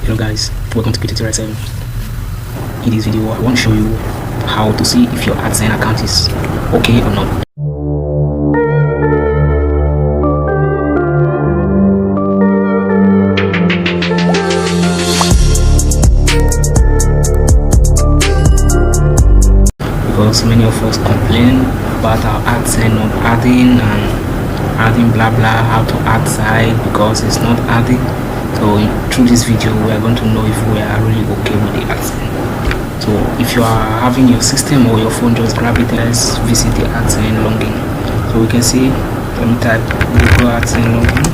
Hello guys, welcome to Tutorial 7. In this video I want to show you how to see if your Adsense account is okay or not. Because many of us complain about our Adsense not adding and adding blah blah, how to add site because it's not adding. So through this video we are going to know if we are really okay with the Adsense. So if you are having your system or your phone, just grab it. Let's visit the Adsense login. So we can see, let me type Google Adsense login.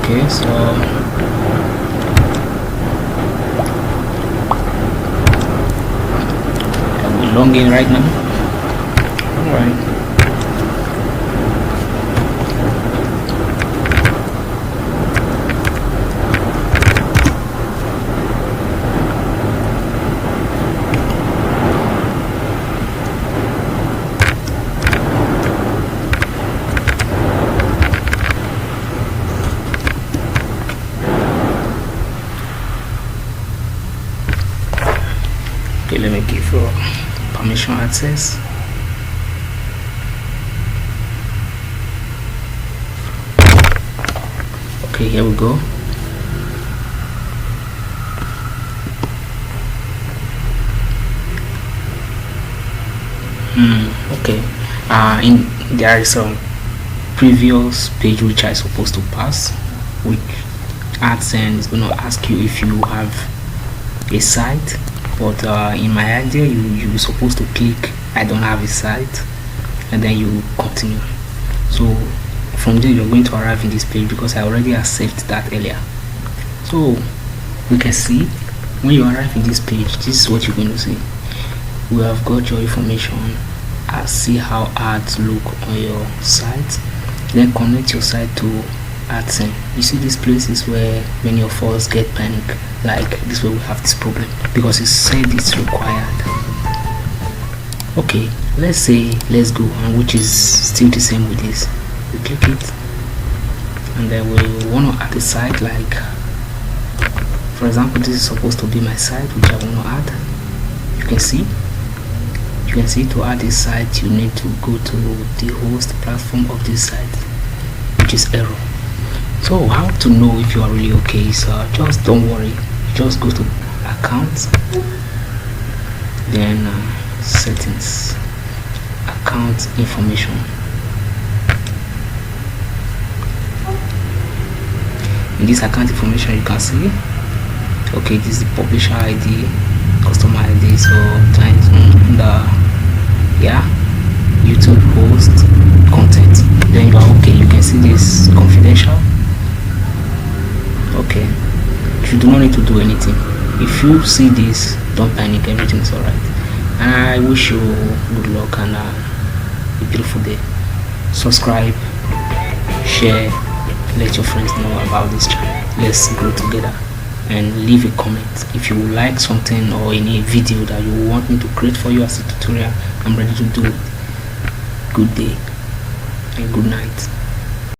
Okay, so login right now. Alright. Okay, let me give permission access. Okay, here we go. Okay, there is a previous page which I supposed to pass, which Adsense is going to ask you if you have a site. But in my idea, you're supposed to click I don't have a site and then you continue. So from there you're going to arrive in this page because I already accepted that earlier. So we can see when you arrive in this page, this is what you're going to see. We have got your information. See how ads look on your site, then connect your site to Adsense. You see these places where many of us get panic, like this way we have this problem because it said it's required. Okay, let's go, and which is still the same with this. We click it and then we want to add a site, like for example this is supposed to be my site which I want to add. You can see to add this site you need to go to the host platform of this site, which is error. So how to know if you are really okay? So just don't worry, just go to accounts, then settings, account information. In this account information you can see, okay, this is the publisher ID, customer ID, so YouTube host content, then you are okay. You can see this confidential. Okay, you do not need to do anything. If you see this, don't panic, everything is alright. And I wish you good luck and a beautiful day. Subscribe, share, let your friends know about this channel. Let's grow together, and leave a comment if you like something or any video that you want me to create for you as a tutorial. I'm ready to do it. Good day and good night.